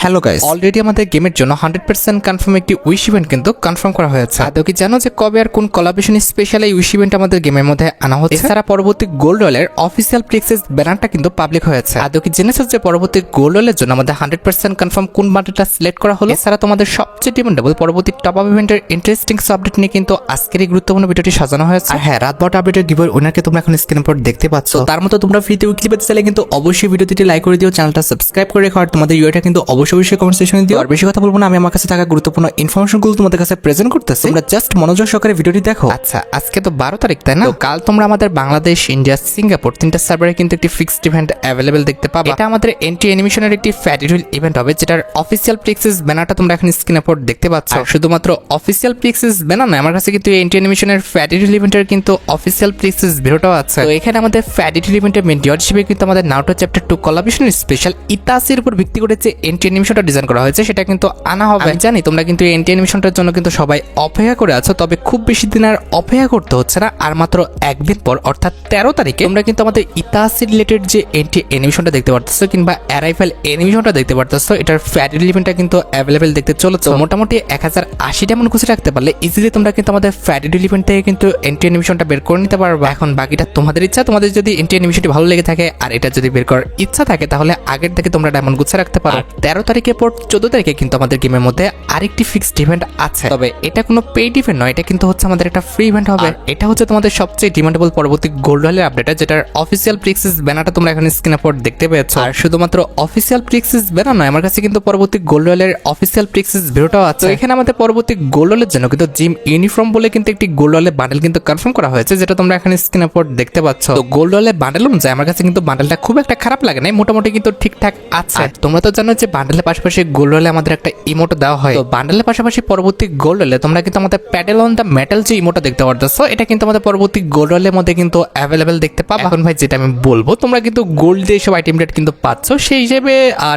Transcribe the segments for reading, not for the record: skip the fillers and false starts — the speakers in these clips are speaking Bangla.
হ্যালো গাইস, অলরেডি আমাদের গেমের জন্য 100% কনফার্ম একটি উইশ ইভেন্ট কিন্তু কনফার্ম করা হয়েছে। আদৌ কি জানো যে কবে আর কোন কোলাবরেশন স্পেশাল এই উইশ ইভেন্ট আমাদের গেমের মধ্যে আনা হচ্ছে? এছাড়া পরবর্তী গোল্ড রয়্যালের অফিসিয়াল প্লেক্সেস ব্যানারটা কিন্তু পাবলিক হয়েছে। আদৌ কি জেনেছো যে পরবর্তী গোল্ড রয়্যালের জন্য আমাদের 100% কনফার্ম কোন বান্ডেলটা সিলেক্ট করা হলো? এছাড়া তোমাদের সবচেয়ে ডিমান্ডেবল পরবর্তী টপ আপ ইভেন্টের ইন্টারেস্টিং আপডেট নিয়ে কিন্তু আজকের এই গুরুত্বপূর্ণ ভিডিওটি সাজানো হয়েছে। আর হ্যাঁ, রাত 12টা আপডেটের গিভওয়ে উইনারকে তোমরা এখন স্ক্রিনের উপর দেখতে পাচ্ছ। তার মতো তোমরা ফ্রিতে উইকলি পেতে চাইলে কিন্তু অবশ্যই ভিডিওটি লাইক করে দিও, চ্যানেলটা সাবস্ক্রাইব করে রেখো, আর তোমাদের ইউআইটা কিন্তু অবশ্যই কমেন্ট সেকশনে দিও। আর বেশি কথা বলবো না, আমি আমার কাছে থাকা গুরুত্বপূর্ণ ইনফরমেশনগুলো তোমাদের কাছে প্রেজেন্ট করতেছি, তোমরা জাস্ট মনোযোগ সহকারে ভিডিওটি দেখো। আচ্ছা, আজকে তো 12 তারিখ, তাই না? তো কাল তোমরা আমাদের বাংলাদেশ, ইন্ডিয়া, সিঙ্গাপুর তিনটা সার্ভারে কিন্তু একটি ফিক্সড ইভেন্ট অ্যাভেলেবেল দেখতে পাবে। এটা আমাদের এন্ট্রি অ্যানিমেশনের একটি ফ্যাডিউল ইভেন্ট হবে, যেটার অফিসিয়াল প্লেক্সেস ব্যানারটা তোমরা এখন স্ক্রিনে পর দেখতে পাচ্ছ। শুধুমাত্র অফিসিয়াল প্লেক্সেস ব্যানার না, আমার কাছে কিন্তু এন্ট্রি অ্যানিমেশনের ফ্যাডিউল ইভেন্টের কিন্তু অফিসিয়াল প্লেক্সেস ভিডিওটাও আছে। তো এখানে আমাদের ফ্যাডিউল ইভেন্টের মেন ডিওর হিসেবে কিন্তু আমাদের নাউটো চ্যাপ্টার 2 কোলাবরেশনের স্পেশাল ইতাসির উপর ভিত্তি করে যে এন্ট্রি অ্যানিমেশনটা ডিজাইন করা হয়েছে সেটা কিন্তু আনা হবে। আমি জানি তোমরা কিন্তু এই এন্ট্রি অ্যানিমেশনটার জন্য কিন্তু সবাই অপেক্ষা করে আছো, তবে খুব বেশি দিন আর অপেক্ষা করতে হচ্ছে না। আর মাত্র একদিন পর অর্থাৎ 13 তারিখে তোমরা কিন্তু আমাদের ইতাসি রিলেটেড যে এন্ট্রি অ্যানিমেশনটা দেখতে পারতেছো কিংবা অ্যারাইভাল অ্যানিমেশনটা দেখতে পারতেছো, এটার ফ্যাডিউল ইভেন্টটা কিন্তু অ্যাভেলেবেল দেখতে চলেছে। মোটামুটি 1080 ডায়মন্ড খুশি রাখতে পারলে ইজিলি তোমরা কিন্তু আমাদের ফ্যাডিউল ইভেন্ট থেকে কিন্তু এন্ট্রি অ্যানিমেশনটা বের করে নিতে পারবে। এখন বাকিটা তোমাদের ইচ্ছা, তোমাদের যদি এন্ট্রি অ্যানিমেশনটি ভালো লেগে থাকে আর এটা যদি বের করার ইচ্ছা থাকে তাহলে আগের থেকে তোমরা ডায়মন্ড গুছা রাখতে পারো। 13 তারিখের পর 14 তারিখে কিন্তু আমাদের গেমের মধ্যে আরেকটি ফিক্সড ইভেন্ট আছে, তবে এটা কোনো পেইড ইভেন্ট নয়, এটা কিন্তু হচ্ছে আমাদের একটা ফ্রি ইভেন্ট হবে। এটা হচ্ছে তোমাদের সবচেয়ে ডিমান্ডেবল পরবর্তী গোল্ড রয়্যালের আপডেট, যেটার অফিসিয়াল প্লেক্সিস ব্যানারটা তোমরা এখন স্ক্রিনে পর দেখতে পেয়েছো। আর শুধুমাত্র অফিসিয়াল প্লেক্সিস ব্যানার নয়, আমার কাছে কিন্তু পরবর্তী গোল্ড রয়্যালের অফিসিয়াল প্লেক্সিস ভিডিওটাও আছে। এখানে আমাদের পরবর্তী গোল্ড রয়্যালের জন্য কিন্তু জিম ইউনিফর্ম বলে কিন্তু একটি গোল্ড রয়্যালের বান্ডেল কিন্তু কনফার্ম করা হয়েছে, যেটা তোমরা এখন স্ক্রিনে পর দেখতে পাচ্ছ। তো গোল্ড রয়্যালের বান্ডেল অনুযায়ী আমার কাছে কিন্তু বান্ডেলটা খুব একটা খারাপ লাগে না, মোটামুটি কিন্তু ঠিকঠাক আছে। তোমরা তো জানো যে বান্ডেলের পাশাপাশি গোল্ড রয়্যালে আমাদের একটা ইমোটো দেওয়া হয়। তো বান্ডেলের পাশাপাশি পরবর্তী গোল্ড রয়্যালে তোমরা কিন্তু আমাদের প্যাডেল অন দ্য মেটাল যে ইমোটা দেখতে পারতেছো, এটা কিন্তু আমাদের পরবর্তী গোল্ড রয়্যালের মধ্যে কিন্তু অ্যাভেলেবেল দেখতে পাবে। এখন ভাই যেটা আমি বলবো, তোমরা কিন্তু গোল্ড দিয়ে সব আইটেম রেট কিন্তু পাচ্ছ, সেই হিসেবে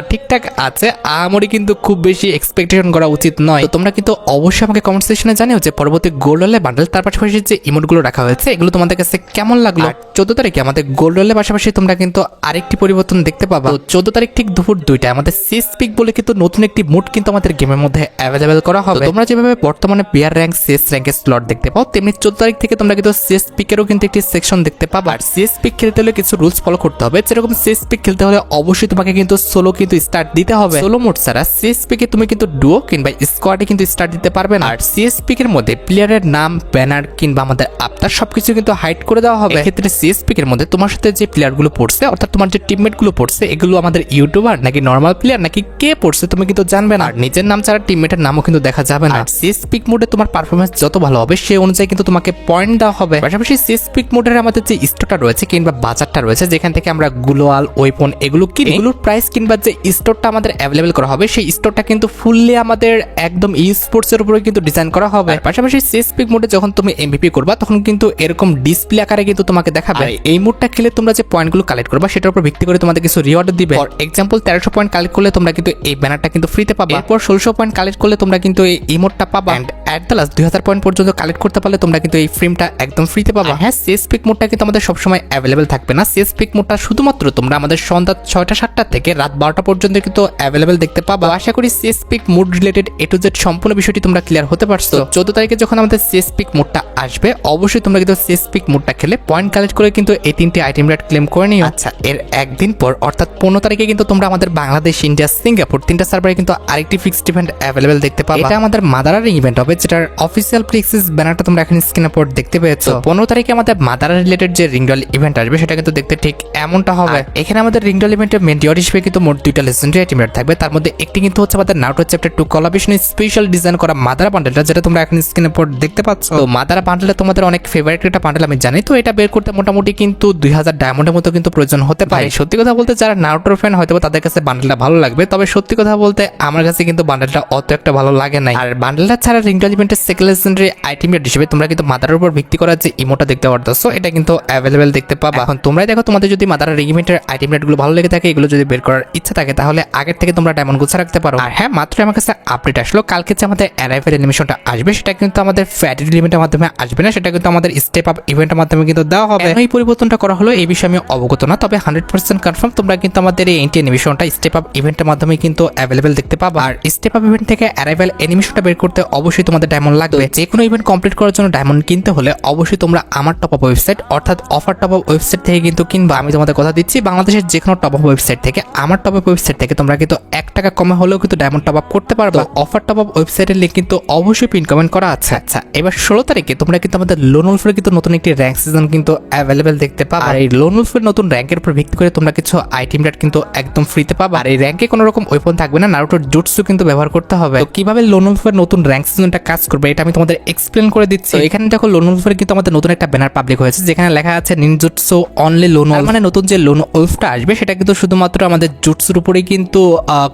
ঠিকঠাক আছে। আমারই কিন্তু খুব বেশি এক্সপেকটেশন করা উচিত নয়। তো তোমরা কিন্তু অবশ্যই আমাকে কমেন্ট সেকশনে জানিও যে পরবর্তী গোল্ড রয়্যালের বান্ডেল তার পাশাপাশি যে ইমোটগুলো রাখা হয়েছে এগুলো তোমাদের কাছে কেমন লাগলো। 14 তারিখে আমাদের গোল্ড রয়্যালের পাশাপাশি তোমরা কিন্তু আরেকটি পরিবর্তন দেখতে পাবা। তো 14 তারিখ ঠিক দুপুর 2টায় আমাদের সিস পিক বলে কিন্তু নতুন একটি মুড কিন্তু আমাদের গেমের মধ্যে অ্যাভেলেবেল করা হবে। তোমরা যেভাবে বর্তমানে প্লেয়ার র্যাঙ্ক সিএস র্যাঙ্কের স্লট দেখতে পাও, তেমনি 14 তারিখ থেকে তোমরা কিন্তু সিএস পিকেরও কিন্তু একটি সেকশন দেখতে পাবা। আর সিএস পিক খেলতে হলে কিছু রুলস ফলো করতে হবে, যেরকম সিএস পিক খেলতে হলে অবশ্যই তোমাকে কিন্তু সোলো কিন্তু স্টার্ট দিতে হবে। সোলো মোড ছাড়া সিএস পিকে তুমি কিন্তু ডুও কিংবা স্কোয়াডে কিন্তু স্টার্ট দিতে পারবে না। আর সিএস পিকের মধ্যে প্লেয়ারের নাম, ব্যানার কিংবা আমাদের আফটার সবকিছু কিন্তু হাইড করে দেওয়া হবে। এক্ষেত্রে সিএস পিকের মধ্যে তোমার সাথে যে প্লেয়ার গুলো পড়ছে, অর্থাৎ তোমার যে টিমমেট গুলো পড়ছে, এগুলো আমাদের ইউটিউবার নাকি নর্মাল প্লেয়ার নাকি কে পড়ছে তুমি কিন্তু জানবে না। আর নিজের নাম ছাড়া টিমমেটের নামও কিন্তু দেখা যাবে না। সিএস পিক মোডে তোমার পারফরমেন্স যত ভালো হবে সেই অনুযায়ী কিন্তু তোমাকে পয়েন্ট দেওয়া হবে। পাশাপাশি সিএস পিক মোডের আমাদের যে স্টোরটা রয়েছে কিংবা বাজারটা রয়েছে, যেখান থেকে আমরা গ্লোয়াল, ওয়েপন এগুলো কিনি, এগুলোর প্রাইস কিংবা যে স্টোরটা আমাদের অ্যাভেলেবেল করা হবে সেই স্টোরটা কিন্তু ফুললি আমাদের একদম ই স্পোর্টস এর উপরে কিন্তু ডিজাইন করা হবে। পাশাপাশি সিএস পিক মোডে যখন তুমি এমভিপি করবা তখন কিন্তু এরকম ডিসপ্লে আকারে কিন্তু তোমাকে দেখাবে। এই মোডটা খেলে তোমরা যে পয়েন্টগুলো কালেক্ট করবা সেটার উপর ভিত্তি করে তোমাদের কিছু রিওয়ার্ড দিবে। ফর এক্সাম্পল 1300 পয়েন্ট কালেক্ট করলে তোমরা কিন্তু এই ব্যানারটা কিন্তু ফ্রিতে পাবা। এরপর 1600 পয়েন্ট কালেক্ট করলে তোমরা কিন্তু এই ইমোটটা পাবা। And at the last 2000 point পর্যন্ত কালেক্ট করতে পারলে তোমরা কিন্তু এই ফ্রেমটা একদম ফ্রিতে পাবা। হ্যাঁ, সিএস পিক মোডটা কিন্তু আমাদের সবসময় অ্যাভেলেবেল থাকবে না। সিএস পিক মোডটা শুধুমাত্র তোমরা আমাদের সন্ধ্যা 6টা-7টা থেকে রাত 12টা পর্যন্ত কিন্তু অ্যাভেলেবেল দেখতে পাবা। আশা করি CS pick mode related A to Z সম্পূর্ণ বিষয়টি তোমরা ক্লিয়ার হতে পারছো। 14 তারিখে যখন আমাদের সিএস পিক মোডটা আসবে, অবশ্যই তোমরা কিন্তু সিএস পিক মোডটা খেলে পয়েন্ট কালেক্ট করে কিন্তু এই 3টি আইটেম রেট ক্লেম করে নিও। আচ্ছা, এর একদিন পর অর্থাৎ 15 তারিখে কিন্তু তোমরা আমাদের বাংলাদেশ, ইন্ডিয়া, সিঙ্গাপুর তিনটা সার্ভারে কিন্তু আরেকটি ফিক্সড ইভেন্ট অ্যাভেলেবেল দেখতে পাবা। এটা আমাদের মাদারার ইভেন্ট হবে, যেটার অফিসিয়াল প্লেক্সিস ব্যানারটা তোমরা এখন স্ক্রিনে পর দেখতে পেয়েছো। 15 তারিখে আমাদের মাদারা রিলেটেড যে রিংডল ইভেন্ট আসবে সেটা কিন্তু দেখতে ঠিক এমনটা হবে। এখানে আমাদের রিংডল ইভেন্টের মেন ডিওর হিসেবে কিন্তু মোট 2টা লেজেন্ডারি আইটেম রেট থাকবে। তার মধ্যে একটি কিন্তু হচ্ছে আমাদের নাউটো চ্যাপ্টার 2 কোলাবরেশনের স্পেশাল ডিজাইন করা মাদারা বান্ডেলটা, যেটা তোমরা এখন স্ক্রিনে পর দেখতে পাচ্ছ। তো মাদারা বান্ডেলটা তোমাদের অনেক ফেভারিট একটা বান্ডেল আমি জানি। তো এটা বের করতে মোটামুটি কিন্তু 2000 ডায়মন্ডের মতো কিন্তু প্রয়োজন হতে পারে। সত্যি কথা বলতে যারা নাউটোর ফ্যান হয়তো তাদের কাছে বান্ডেলটা ভালো লাগবে, তবে সত্যি কথা বলতে আমার কাছে কিন্তু বান্ডেলটা অত একটা ভালো লাগে নাই। আর বান্ডেলটা ছাড়া রিংডল ইভেন্টের সেকেন্ড লেজেন্ডারি আইটেম রেট হিসেবে তোমরা কিন্তু মাদারের উপর ভিত্তি করা যে ইমোটা দেখতে পারতেছো এটা কিন্তু অ্যাভেলেবেল দেখতে পাবা। এখন তোমরাই দেখো তোমাদের যদি মাদারের ইভেন্টের আইটেম রেটগুলো ভালো লেগে থাকে, এগুলো যদি বের করার ইচ্ছা থাকে তাহলে আগের থেকে তোমরা ডায়মন্ড গুছা রাখতে পারো। আর হ্যাঁ, মাত্র আমার কাছে আপডেট আসলো, কালকে যে আমাদের অ্যারাইভেল অ্যানিমেশনটা আসবে সেটা কিন্তু আমাদের ফ্যাটি লিমিটের মাধ্যমে আসবে না, সেটা কিন্তু আমাদের স্টেপ আপ ইভেন্টের মাধ্যমে কিন্তু দেওয়া হবে। এই পরিবর্তনটা করা হলো এই বিষয়ে আমি অবগত না, তবে 100% কনফার্ম তোমরা কিন্তু আমাদের এই এন্টি অ্যানিমেশনটা স্টেপ আপ ইভেন্টের মাধ্যমে কিন্তু অ্যাভেলেবেল দেখতে পাবা। আর স্টেপ আপ ইভেন্ট থেকে অ্যারাইভেল অ্যানিমেশনটা বের করতে অবশ্যই তোমাদের ডায়মন্ড লাগবে। যে কোনো ইভেন্ট কমপ্লিট করার জন্য ডায়মন্ড কিনতে হলে অবশ্যই তোমরা আমার টপ আপ ওয়েবসাইট অর্থাৎ অফার টপ আপ ওয়েবসাইট থেকে কিন্তু কিনবা। আমি তোমাদের কথা দিচ্ছি, বাংলাদেশের যে কোনো টপ আপ ওয়েবসাইট থেকে আমার টপ আপ ওয়েবসাইট থেকে তোমরা কিন্তু 1 টাকা কমে হলেও কিন্তু ডায়মন্ড টপ আপ করতে পারবে। অফার টপ আপ ওয়েবসাইটের লিংক কিন্তু অবশ্যই পিন কমেন্ট করা আছে। আচ্ছা, এবার 16 তারিখে তোমরা কিন্তু আমাদের লোন উলফের কিন্তু নতুন একটি র্যাঙ্ক সিজন কিন্তু অ্যাভেলেবেল দেখতে পাবা। আর এই লোন উলফের নতুন র্যাঙ্কের উপর ভিত্তি করে তোমরা কিছু আইটেম রেট কিন্তু একদম ফ্রিতে পাবা। আর এই র্যাঙ্কে কোনো রকম ওয়েপন থাকবে না, নারুটোর জুটসু কিন্তু ব্যবহার করতে হবে। তো কিভাবে লোন উলফের নতুন র্যাঙ্ক সিজনটা কাজ করবে এটা আমি তোমাদের এক্সপ্লেন করে দিচ্ছি। এখানে দেখো লোন উলফের কিন্তু আমাদের নতুন একটা ব্যানার পাবলিক হয়েছে যেখানে লেখা আছে নিনজুটসু অনলি লোন উলফ, মানে নতুন যে লোন উলফটা আসবে সেটা কিন্তু শুধুমাত্র আমাদের জুটসুর উপরেই কিন্তু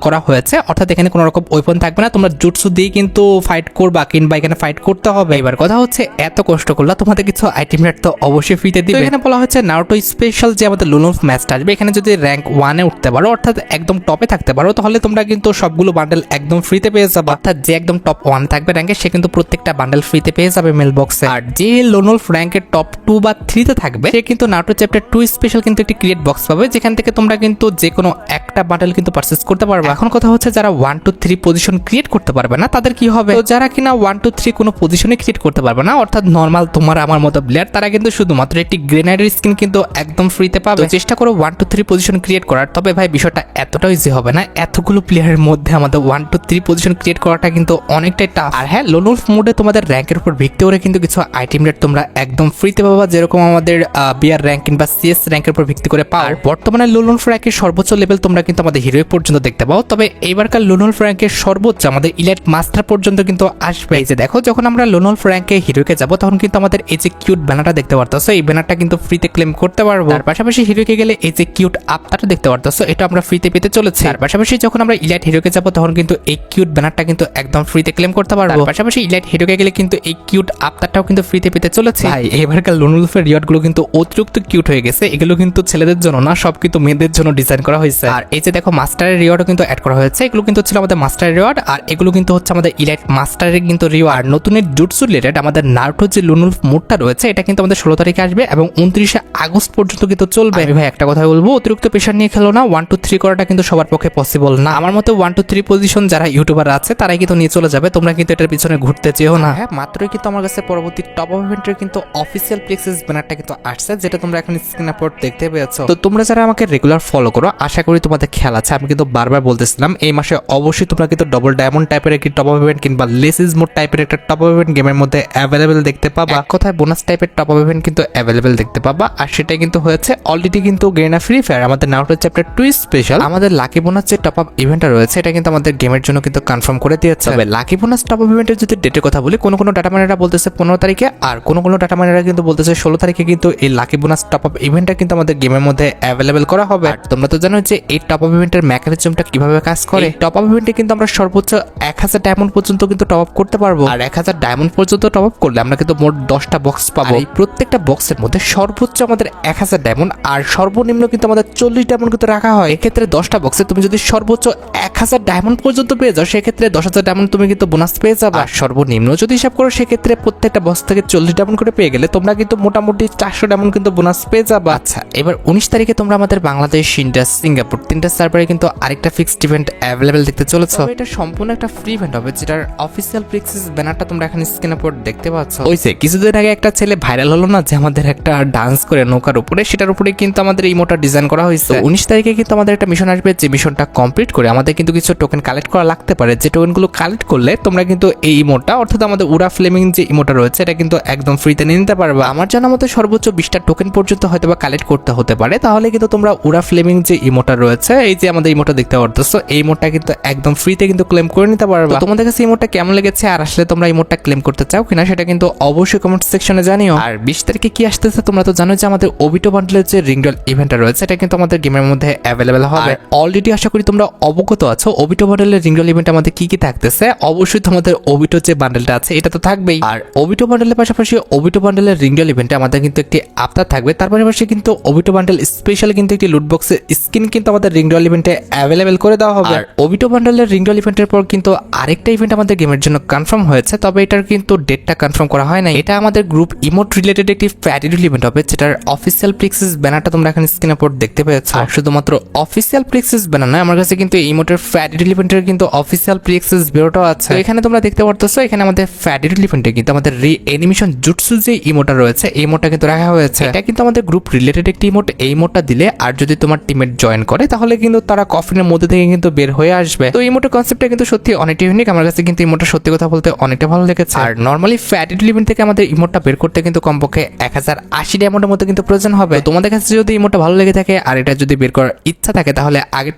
করা হয়েছে, অর্থাৎ এখানে কোনো রকম ওয়েপন থাকবে না, তোমরা জুটসু দিয়ে কিন্তু ফাইট করবা কিংবা এখানে ফাইট করতে হবে। এবার কথা হচ্ছে এত কষ্ট করলা তোমাদের কিছু আইটেম রেট তো অবশ্যই ফ্রিতে দিবে। এখানে বলা হচ্ছে নারুটো স্পেশাল যে আমাদের লোন উলফ ম্যাচটা আসবে এখানে যদি র্যাঙ্ক 1-এ উঠতে পারো অর্থাৎ একদম টপে থাকতে পারো তাহলে তোমরা কিন্তু সবগুলো বান্ডেল একদম ফ্রিতে পেয়ে যাবে। অর্থাৎ যে একদম টপ 1 থাকবে র্যাঙ্কে সে কিন্তু প্রত্যেকটা বান্ডেল ফ্রিতে পেয়ে যাবে মেল বক্সে। আর যে লোন উলফ র্যাঙ্কের টপ 2 বা 3 তে থাকবে সে কিন্তু নারুটো চ্যাপ্টার 2 স্পেশাল কিন্তু একটি ক্রিয়েট বক্স পাবে যেখান থেকে তোমরা কিন্তু যে কোনো একটা বান্ডেল কিন্তু পারচেজ করতে পারবে। এখন কথা হচ্ছে যারা 1 to 3 পজিশন ক্রিয়েট করতে পারবে না তাদের কি হবে? তো যারা কিনা 1 to 3 কোনো পজিশনে ক্রিয়েট করতে পারবে না অর্থাৎ নরমাল তোমার আমার মতো প্লেয়ার, তারা কিন্তু শুধুমাত্র একটি গ্রেনেডের স্কিন কিন্তু একদম ফ্রিতে পাবে। তো চেষ্টা করো 1 to 3 পজিশন ক্রিয়েট করার। তবে ভাই বিষয়টা এতটা ইজি হবে না, এতগুলো প্লেয়ারের মধ্যে আমাদের 1 to 3 পজিশন ক্রিয়েট করাটা কিন্তু অনেকটাই টাফ। আর হ্যাঁ, লোন উলফ মোডে তোমাদের র্যাঙ্কের উপর ভিত্তি করে কিন্তু কিছু আইটেম রেট তোমরা একদম ফ্রিতে পাবা, যেরকম আমাদের বিআর র্যাঙ্ক কিংবা সিএস র্যাঙ্কের উপর ভিত্তি করে পাও। বর্তমানে লোন উলফ র্যাঙ্কের সর্বোচ্চ লেভেল তোমরা কিন্তু আমাদের হিরোইক পর্যন্ত দেখতে পাও, তবে এইবারকার লোন উলফ র্যাঙ্কের সর্বোচ্চ আমাদের ইলাইট মাস্টার পর্যন্ত কিন্তু আসবে। এই যে দেখো, যখন আমরা লোন উলফ র্যাঙ্কে হিরোইকে যাব তখন কিন্তু আমাদের এই যে কিউট ব্যানারটা দেখতে পারতেছো, এই ব্যানারটা কিন্তু ফ্রিতে ক্লেম করতে পারবো। তার পাশাপাশি হিরোইকে গেলে এই যে কিউট আফতারটা দেখতে পারতেছো এটা আমরা ফ্রিতে পেতে চলেছি। তার পাশাপাশি যখন আমরা ইলাইট হিরোকে যাব তখন কিন্তু এই কিউট ব্যানারটা কিন্তু একদম ফ্রিতে ক্লেম করতে পারবো। তার পাশাপাশি ইলাইট হিরোকে গেলে কিন্তু এই কিউট আফতারটাও কিন্তু ফ্রিতে পেতে চলেছে। ভাই এবারকার লোন উলফের রিওয়ার্ডগুলো কিন্তু অতিরিক্ত কিউট হয়ে গেছে, এগুলো কিন্তু ছেলেদের জন্য না, সব কিন্তু মেয়েদের জন্য ডিজাইন করা হয়েছে। আর এই যে দেখো মাস্টারের রিওয়ার্ডও কিন্তু অ্যাড করা হয়েছে, এগুলো কিন্তু ছিল আমাদের মাস্টারের রিওয়ার্ড আর এগুলো কিন্তু হচ্ছে আমাদের ইলাইট মাস্টারের কিন্তু রিওয়ার্ড। নতুনের জুটসু রিলেটেড আমাদের নারুটো যে লোন উলফ মোডটা রয়েছে এটা কিন্তু আমাদের 16 তারিখে আসবে এবং 29শে আগস্ট পর্যন্ত কিন্তু চলবে। আমি ভাই একটা কথা বলবো, অতিরিক্ত প্রেশার নিয়ে খেলো না, 1 to 3 করাটা কিন্তু সবার পক্ষে পসিবল না। আমার মতে 1 to 3 পজিশন যারা ইউটিউবার আছে তারাই কিন্তু নিয়ে চলে যাবে, তোমরা কিন্তু এটার পিছনে ঘুরতে চেও না। হ্যাঁ, মাত্রই কিন্তু আমার কাছে পরবর্তী টপ আপ ইভেন্টের কিন্তু অফিসিয়াল প্লেক্সিস ব্যানারটা কিন্তু আসছে, যেটা তোমরা এখন স্ক্রিনের উপর দেখতে পেয়েছো। তো তোমরা যারা আমাকে রেগুলার ফলো করো আশা করি তোমাদের খেয়াল আছে, আমি কিন্তু বারবার বলতেছিলাম এই মাসে অবশ্যই তোমরা কিন্তু ডবল ডায়মন্ড টাইপের একটি টপ আপ ইভেন্ট কিংবা লেসিস মোড টাইপের একটা টপ আপ ইভেন্ট গেমের মধ্যে অ্যাভেলেবেল দেখতে পাবা। এক কথায় বোনাস টাইপের টপ আপ ইভেন্ট কিন্তু অ্যাভেলেবেল দেখতে পাবা, আর সেটাই কিন্তু হয়েছে অলরেডি কিন্তু গেনা ফ্রি ফায়ার আমাদের নারুটো চ্যাপ্টার 2 স্পেশাল আমাদের লাকি বোনাস যে টপ আপ ইভেন্টটা রয়েছে এটা কিন্তু আমাদের গেমের জন্য কিন্তু কনফার্ম করে দিয়েছে। তবে লাকি বোনাস টপ আপ ইভেন্টের যদি ডেটের কথা বলি, কোনো ডাটা মাইনাররা বলতেছে 15 তারিখে আর কোনো ডাটা মাইনাররা কিন্তু বলতেছে 16 তারিখে কিন্তু এই লাকি বোনাস টপ আপ ইভেন্টটা কিন্তু আমাদের গেমের মধ্যে অ্যাভেলেবেল করা হবে। আর তোমরা তো জানো যে এই টপ আপ ইভেন্টের মেকানিজমটা কিভাবে কাজ করে। টপ আপ ইভেন্টে কিন্তু আমরা সর্বোচ্চ 1000 ডায়মন্ড পর্যন্ত কিন্তু টপ আপ করতে পারবো, আর 1000 ডায়মন্ড পর্যন্ত টপ আপ করলে আমরা কিন্তু মোট 10টা বক্স পাবো। এই প্রত্যেকটা বক্সের মধ্যে সর্বোচ্চ আমাদের 1000 ডায়মন্ড আর সর্বনিম্ন কিন্তু আমাদের 40 ডায়মন্ড কিন্তু রাখা হয়। এক্ষেত্রে 10টা বক্সে তুমি যদি সর্বোচ্চ 1000 ডায়মন্ড পর্যন্ত পেয়ে যাও সেক্ষেত্রে 10,000 ডায়মন্ড তুমি কিন্তু বোনাস পেয়ে যাবে। আর সর্বনিম্ন যদি হিসাব করো সেক্ষেত্রে প্রত্যেকটা বক্স থেকে 40 ডায়মন্ড করে পেয়ে গেলে তোমরা কিন্তু মোটামুটি 400 ডায়মন্ড কিন্তু বোনাস পেয়ে যাবে। আচ্ছা, এবার 19 তারিখে তোমরা আমাদের বাংলাদেশ, ইন্ডিয়া, সিঙ্গাপুর 3টা সার্ভারে কিন্তু আরেকটা ফিক্সড ইভেন্ট অ্যাভেলেবেল দেখতে চলেছে। এটা সম্পূর্ণ একটা ফ্রি ইভেন্ট হবে যেটার অফিসিয়াল প্লেক্সিস ব্যানারটা তোমরা এখানে স্ক্রিনের উপর দেখতে পাচ্ছ। ওইসে কিছুদিন আগে একটা ছেলে ভাইরাল হলো না যে আমাদের একটা ডান্স করে নৌকার উপরে, সেটার উপরে কিন্তু আমাদের ইমোটা ডিজাইন করা হয়েছে। 19 তারিখে কিন্তু আমাদের একটা মিশন আসবে, যে মিশনটা কমপ্লিট করে আমাদের কিন্তু কিছু টোকেন কালেক্ট করা লাগতে পারে, যে টোকেনগুলো কালেক্ট করলে তোমরা কিন্তু এই ইমোটা অর্থাৎ আমাদের উড়া ফ্লেমিং যে ইমোটা রয়েছে এটা কিন্তু একদম ফ্রিতে নিয়ে নিতে পারবে। আমার জানা মতে সর্বোচ্চ 20টা টোকেন পর্যন্ত হয়তো বা কালেক্ট করতে হতে পারে, তাহলে কিন্তু তোমরা উড়া ফ্লেমিং যে ইমোটা রয়েছে এই যে আমাদের ইমোটা দেখতে পারতেছো এই ইমোটা কিন্তু একদম ফ্রিতে কিন্তু ক্লেম করে নিতে পারবে। তোমাদের কাছে ইমোটা কেমন লেগেছে আর আসলে তোমরা ইমোটা ক্লেম করতে চাও কিনা সেটা কিন্তু অবশ্যই কমেন্ট সেকশনে জানিও। আর 20 তারিখে কি আসতেছে তোমরা তো জানো যে আমাদের আমাদের ওবিটো বান্ডেলের যে রিংডল ইভেন্টটা রয়েছে এটা কিন্তু আমাদের গেমের মধ্যে অ্যাভেলেবেল হবে। অলরেডি আশা করি তোমরা অবগত আছো ওবিটো বান্ডেলের রিংডল ইভেন্ট আমাদের কি কি থাকতেছে। অবশ্যই তোমাদের ওবিটো যে বান্ডেলটা আছে এটা তো থাকবেই, আর ওবিটো বান্ডেলের পাশাপাশি ওবিটো বান্ডেলের রিংডল ইভেন্টে আমাদের কিন্তু একটি আফতার থাকবে। তার পাশাপাশি কিন্তু ওবিটো বান্ডেল স্পেশাল কিন্তু একটি লুট বক্সের স্কিন কিন্তু আমাদের রিংডল ইভেন্টে অ্যাভেলেবেল করে দেওয়া হবে। আর ওবিটো বান্ডেলের রিংডল ইভেন্টের পর কিন্তু আরেকটা ইভেন্ট আমাদের গেমের জন্য কনফার্ম হয়েছে, তবে এটার কিন্তু ডেটটা কনফার্ম করা হয় না। এটা আমাদের গ্রুপ ইমোট রিলেটেড একটি ফ্যাডিডুল ইভেন্ট হবে, যেটার অফিসিয়াল প্লেক্সিস ব্যানারটা তোমরা এখানে স্ক্রিনে পর দেখতে পেয়েছো। আর শুধুমাত্র অফিসিয়াল প্লেক্সিস ব্যানার নয়, আমার কাছে কিন্তু এই ইমোটের ফ্যাডিডুল ইভেন্টের কিন্তু অফিসিয়াল প্লেক্সিস বেরোটাও আছে। এখানে তোমরা দেখতে পারতেছো এখানে আমাদের ফ্যাডিডুল ইভেন্টে কিন্তু আমাদের রি অ্যানিমেশন জুটসু যে ইমোটা রয়েছে এই ইমোটটা কিন্তু রাখা হয়েছে। এটা কিন্তু আমাদের গ্রুপ রিলেটেড একটি ইমোট। এই ইমোটটা দিলে আর যদি তোমার টিমমেট জয়েন করে তাহলে কিন্তু তারা কফিনের মধ্যে থেকে কিন্তু বের হয়ে আসবে। তো ইমোটের কনসেপ্টটা কিন্তু সত্যি অনেকটা ইউনিক, আমার কাছে কিন্তু ইমোটটা সত্যি কথা বলতে অনেকটা ভালো লেগেছে। আর নরমালি ফ্যাডিডুল ইভেন্ট থেকে আমাদের ইমোটটা বের করতে কিন্তু কমপক্ষে 1080 ডায়মন্ডের মতো কিন্তু প্রয়োজন হবে। তো তোমাদের কাছে যদি ইমোটটা ভালো লেগে থাকে আর এটা যদি বের করার ইচ্ছা থাকে তাহলে আগের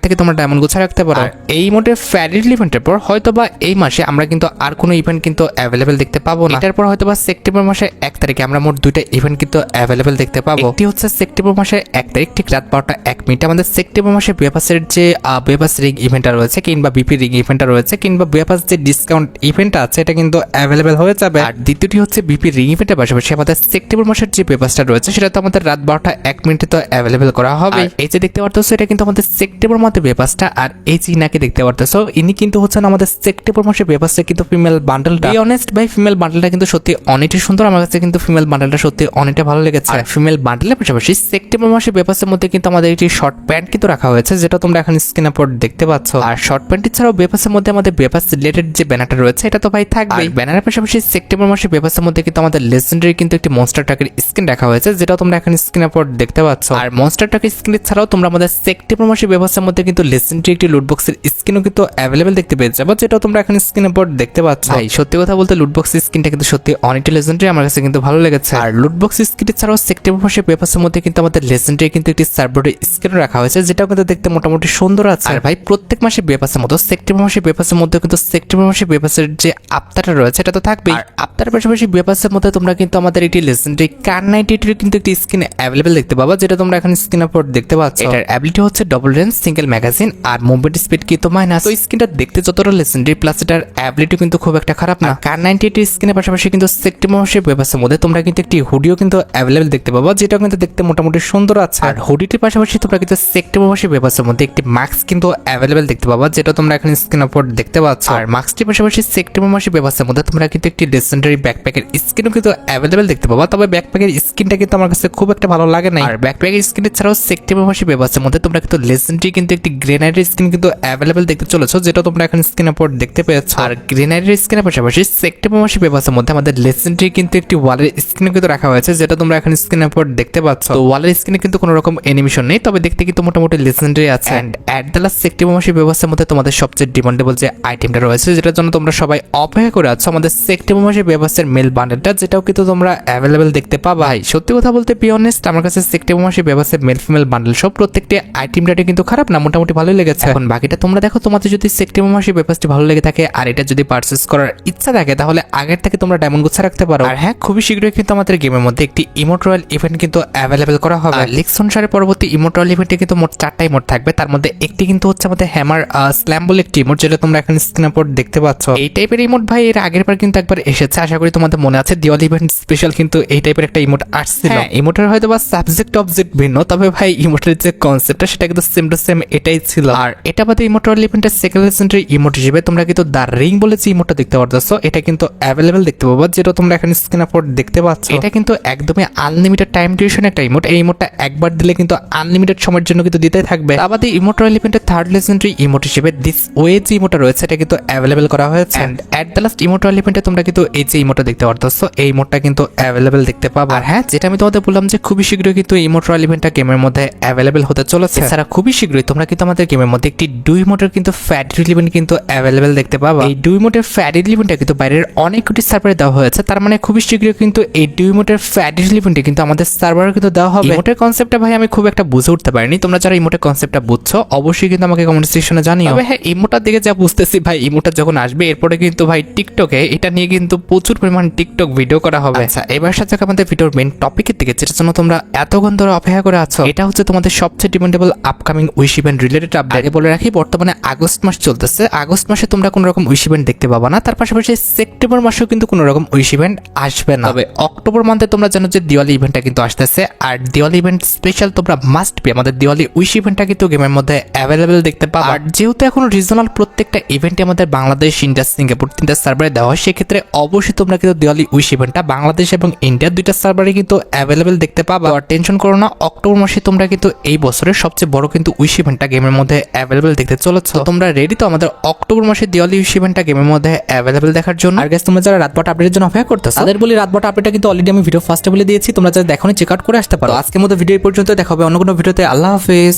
থেকে তোমরা ডায়মন্ড গুছা রাখতে পারো। এই ইমোটের ফ্যাডিডুল ইভেন্টের পর হয়তোবা এই মাসে আমরা কিন্তু আর কোনো ইভেন্ট কিন্তু অ্যাভেলেবেল দেখতে পাবো না। এটার পর হয়তোবা সেপ্টেম্বর মাসের 1 তারিখে আমরা মোট দুইটা ইভেন্ট কিন্তু অ্যাভেলেবেল দেখতে পাবো। একটি হচ্ছে সেপ্টেম্বর মাসের 1 তারিখ ঠিক রাত 12টা 1 মিনিটে আমাদের সেপ্টেম্বর মাসে বিএফএসের যে বিএফএস রিং ইভেন্টটা রয়েছে কিংবা বিপি রিং ইভেন্টটা রয়েছে কিংবা বিএফএস যে ডিসকাউন্ট ইভেন্টটা আছে এটা কিন্তু অ্যাভেলেবেল হয়ে যাবে। আর দ্বিতীয়টি হচ্ছে বিপি রিং ইভেন্টের পাশাপাশি আমাদের সেপ্টেম্বর মাসের যে বিএফএসটা রয়েছে সেটা তো আমাদের রাত 12টা 1 মিনিটে তো অ্যাভেলেবেল করা হবে। এই যে দেখতে পারতেছো এটা কিন্তু আমাদের সেপ্টেম্বর মাসে বিএফএসটা, আর এই যে ইনাকে দেখতে পারতেছো ইনি কিন্তু হচ্ছেন আমাদের সেপ্টেম্বর মাসে বিএফএসের কিন্তু ফিমেল বান্ডেলটা। বি অনেস্ট ভাই ফিমেল বান্ডেলটা কিন্তু সত্যি অনেকটাই সুন্দর, আমার কাছে কিন্তু ফিমেল বান্ডেলটা সত্যি অনেকটা ভালো লেগেছে। আর ফিমেল বান্ডেলের পাশাপাশি সেপ্টেম্বর মাসে বিএফএসের মধ্যে কিন্তু আমাদের একটি শর্ট প্যান্ট কিন্তু রাখা হয়েছে যেটা তোমরা এখন স্ক্রিনে পর দেখতে পাচ্ছ। আর শর্ট প্যান্ট ছাড়াও বিএফএসের মধ্যে আমাদের বিএফএস রিলেটেড যে ব্যানারটা রয়েছে এটা তো ভাই থাকবেই। ব্যানারের পাশাপাশি সেপ্টেম্বর মাসে বিএফএসের মধ্যে কিন্তু আমাদের লেজেন্ডারি কিন্তু একটি মনস্টার ট্রাকের স্কিন রাখা হয়েছে যেটা তোমরা এখন স্ক্রিনে পর দেখতে পাচ্ছ। আর মনস্টার ট্রাকের স্কিন ছাড়াও তোমরা আমাদের সেপ্টেম্বর মাসে বিএফএসের মধ্যে কিন্তু লেজেন্ডারি একটি লুট বক্সের স্কিনও কিন্তু অ্যাভেলেবেল দেখতে পেয়ে যাবো, যেটা তোমরা এখন স্ক্রিনে পর দেখতে পাচ্ছ। ভাই সত্যি কথা বলতে লুট বক্স স্কিনটা কিন্তু সত্যি অনেকটা লেজেন্ডারি, আমার কাছে কিন্তু ভালো লেগেছে। আর লুট বক্স স্কিন ছাড়াও সেপ্টেম্বর মাসে বিএফএসের মধ্যে কিন্তু আমাদের লেজেন্ডারি কিন্তু একটি সার্ভারের স্কিন রাখা হয়েছে যেটাও কিন্তু দেখতে মোটামুটি সুন্দর আছে। আর ভাই প্রত্যেক মাসে বিএফএসের মতো সেপ্টেম্বর মাসে বিএফএসের মধ্যে কিন্তু সেপ্টেম্বর মাসে বিএফএসের যে আফতারটা রয়েছে এটা তো থাকবেই। আর আফতারের পাশাপাশি বিএফএসের মধ্যে তোমরা কিন্তু আমাদের একটি লেজেন্ডারি কার 98 কিন্তু একটি স্কিন অ্যাভেলেবেল দেখতে পাবা, যেটা তোমরা এখন স্ক্রিনের উপর দেখতে পাচ্ছ। এটার অ্যাবিলিটি হচ্ছে ডবল রেঞ্জ, সিঙ্গেল ম্যাগাজিন আর মুভমেন্ট স্পিড কিন্তু মাইনাস। তো স্কিনটা দেখতে যতটা লেজেন্ডারি প্লাস এটার অ্যাবিলিটি কিন্তু খুব একটা খারাপ না। কার 98 স্কিনের পাশাপাশি কিন্তু সেপ্টেম্বর মাসে বিএফএসের মধ্যে তোমরা কিন্তু একটি হুডিও কিন্তু অ্যাভেলেবল দেখতে পাবা, যেটা কিন্তু দেখতে মোটামুটি সুন্দর আছে। আর হুডিটির পাশাপাশি তোমরা কিন্তু সেপ্টেম্বর মাসে বিএফএসের মধ্যে একটি মাস্ক কিন্তু অ্যাভেলেবল দেখতে পাবা, যেটা তোমরা এখন স্ক্রিনের উপর দেখতে পাচ্ছ। আর মাস্কটির পাশাপাশি সেপ্টেম্বর মাসে বিএফএসের মধ্যে তোমরা কিন্তু একটি লেজেন্ডারি ব্যাকপ্যাকের স্কিনও কিন্তু অ্যাভেলেবল দেখতে পাবা, তবে ব্যাকপ্যাকের স্কিনটা কিন্তু আমার কাছে খুব একটা ভালো লাগে না। আর ব্যাকপ্যাকের স্কিন ছাড়াও সেপ্টেম্বর মাসে বিএফএসের মধ্যে তোমরা কিন্তু লেজেন্ডারি কিন্তু একটি গ্রেনাইডের স্কিন কিন্তু অ্যাভেলেবল দেখতে চলেছো, যেটা তোমরা এখন স্ক্রিনের উপর দেখতে পেয়েছো। আর গ্রেনাইডের স্কিনের পাশাপাশি সেপ্টেম্বর মাসে বিএফএসের মধ্যে আমাদের লেজেন্ডারি কিন্তু একটি ওয়ালের স্কিন কিন্তু রাখা হয়েছে, যেটা তোমরা এখন স্ক্রিনের উপর দেখতে পাচ্ছ। তো ওয়ালের স্কিনে কিন্তু কোনো রকম অ্যানিমেশন নেই, তবে দেখতে কিন্তু মোটামুটি লেজেন্ডারি আছে। And at the last September মাসে বিএফএসের মধ্যে তোমাদের সবচেয়ে ডিমান্ডেবল যে আইটেমটা রয়েছে যেটার জন্য তোমরা সবাই অপেক্ষা করে আছো, আমাদের সেপ্টেম্বর মাসে বিএফএসের মেল বান্ডেলটা, যেটাও কিন্তু তোমরা অ্যাভেলেবল দেখতে পাবা। ভাই সত্যি কথা বলতে বি অনেস্ট আমার কাছে সেপ্টেম্বর মাসে বিএফএসের মেল ফিমেল বান্ডেল সব প্রত্যেকটি আইটেমটা কিন্তু খারাপ না, মোটামুটি ভালোই লেগেছে। এখন বাকিটা তোমরা দেখো, তোমাদের যদি সেপ্টেম্বর মাসে বিএফএসটি ভালো লেগে থাকে আর এটা যদি পারচেজ করার ইচ্ছা থাকে তাহলে আগের থেকে তোমরা ডায়মন্ড গুছা রাখতে পারো। আর হ্যাঁ খুবই শীঘ্রই কিন্তু আমাদের গেমের মধ্যে একটি ইমোট রয়্যাল ইভেন্ট কিন্তু অ্যাভেলেবল করা হবে। লিক্স অনুসারে পরবর্তী ইমোট রয়্যাল ইভেন্টে কিন্তু মোট 4টা ইমোট থাকবে, তার মধ্যে একটি কিন্তু হচ্ছে আমাদের হ্যামার স্ল্যাম বলে একটি ইমোট, যেটা তোমরা এখন স্ক্রিনের উপর দেখতে পাচ্ছ। এই টাইপের ইমোট ভাই এর আগের বার কিন্তু একবার এসেছে, আশা করি তোমাদের মনে আছে দিওয়ালি ইভেন্ট স্পেশাল কিন্তু এই টাইপের একটা ইমোট আসছিল। ইমোটের হয়তো বা সাবজেক্ট অবজেক্ট ভিন্ন, তবে ভাই ইমোটের যে কনসেপ্টটা সেটা কিন্তু সেম টু সেম এটাই ছিল। আর এটা বাদে ইমোট রয়্যাল ইভেন্টের সেকেন্ড লেজেন্ডারি ইমোট হিসেবে তোমরা কিন্তু দা রিং বলে যে ইমোটটা দেখতে পারতেছো এটা কিন্তু অ্যাভেলেবল দেখতে পাবো, যেটা তোমরা এখন স্ক্রিনের উপর দেখতে পাচ্ছ। এটা কিন্তু একদমই আনলিমিটেড টাইম ডিউরেশন একটা ইমোট, এই ইমোটটা একবার দিলে কিন্তু আনলিমিটেড সময়ের জন্য কিন্তু দিতে থাকবে। আমাদের ইমোট রয়্যাল ইভেন্টের থার্ড লেজেন্ডারি ইমোট হিসেবে দিস ওয়ে যে ইমোটটা রয়েছে এটা কিন্তু অ্যাভেলেবল করা হয়েছে। And at the last emote royal ইভেন্টে তোমরা কিন্তু এই যে ইমোটটা দেখতে পারতেছো এই ইমোটটা কিন্তু অ্যাভেলেবল দেখতে পাবা। আর হ্যাঁ যেটা আমি তোমাদের বললাম যে খুবই শীঘ্রই কিন্তু ইমোট রয়্যাল ইভেন্টটা গেমের মধ্যে অ্যাভেলেবল হতে চলেছে। এছাড়া খুবই শীঘ্রই তোমরা কিন্তু আমাদের গেমের মধ্যে একটি দুই ইমোটের কিন্তু ফ্যাডিডুল ইভেন্ট কিন্তু অ্যাভেলেবল দেখতে পাবা। এই দুই ইমোটের ফ্যাডিডুল ইভেন্টটা কিন্তু বাইরের অনেকগুলি সার্ভারে দেওয়া হয়েছে, তার মানে খুবই শীঘ্রই কিন্তু এই দুই ইমোটের ফ্যাডিডুল ইভেন্টে কিন্তু আমাদের সার্ভারে কিন্তু দেওয়া হবে। ইমোটের কনসেপ্টটা ভাই আমি খুব একটা বুঝে উঠতে পারিনি, তোমরা যারা ইমোটের কনসেপ্টটা বুঝছো অবশ্যই কিন্তু আমাকে কমেন্ট সেকশনে জানিও। তবে হ্যাঁ ইমোটার দিকে যা বুঝতেছি ভাই ইমোটা যখন আসবে এরপরে কিন্তু ভাই টিকটকে এটা নিয়ে কিন্তু প্রচুর পরিমাণ টিকটক ভিডিও করা হবে। আচ্ছা এবার সাথে আমাদের ভিডিওর মেইন টপিকের দিকে যেটার জন্য তোমরা এতক্ষণ ধরে অপেক্ষা করে আছো, এটা হচ্ছে তোমাদের সবচেয়ে demandable upcoming wish event related update. আগে বলে রাখি, বর্তমানে আগস্ট মাস চলতেছে। আগস্ট মাসে তোমরা কোনো রকম উইশ ইভেন্ট দেখতে পাবা না। তার পাশাপাশি সেপ্টেম্বর মাসেও কিন্তু কোনো রকম উইশ ইভেন্ট আসবে না। তবে অক্টোবর মান্থে তোমরা জানো যে দিওয়ালি ইভেন্টটা কিন্তু আসতেছে, আর দিওয়ালি ইভেন্ট স্পেশাল তোমরা মাস্ট বি আমাদের দিওয়ালি উইশ ইভেন্টটা কিন্তু গেমের মধ্যে অ্যাভেলেবেল দেখতে পাবা। আর যেহেতু এখন রিজনাল প্রত্যেকটা ইভেন্টে আমাদের বাংলাদেশ, ইন্ডিয়া, সিঙ্গাপুর 3টা সার্ভারে দেওয়া হয়, সেক্ষেত্রে অবশ্যই তোমরা কিন্তু দিওয়ালি উইশ ইভেন্টটা বাংলাদেশ এবং ইন্ডিয়ার 2টা সার্ভারে কিন্তু অ্যাভেলেবেল দেখতে পাবা। আর টেনশন করো না, অক্টোবর মাসে তোমরা কিন্তু এই বছরের সবচেয়ে বড় কিন্তু উইশ ইভেন্টটা গেমের মধ্যে অ্যাভেলেবেল দেখতে চলেছো। তোমরা রেডি তো আমাদের অক্টোবর মাসে দিওয়ালি উইশ ইভেন্টটা গেমের মধ্যে অ্যাভেলেবেল দেখার জন্য? আর গাইস, তোমরা যারা রাতবাট আপডেটের জন্য অপেক্ষা করতেছো, তাদের বলি রাতবাট আপডেটটা কিন্তু অলরেডি আমি ভিডিও ফার্স্টে বলে দিয়েছি, তোমরা যারা দেখোনি চেক আউট করে আসতে পারো। আজকের মতো ভিডিও এই পর্যন্ত, দেখা হবে অন্য কোনো ভিডিওতে। আল্লাহ হাফেজ।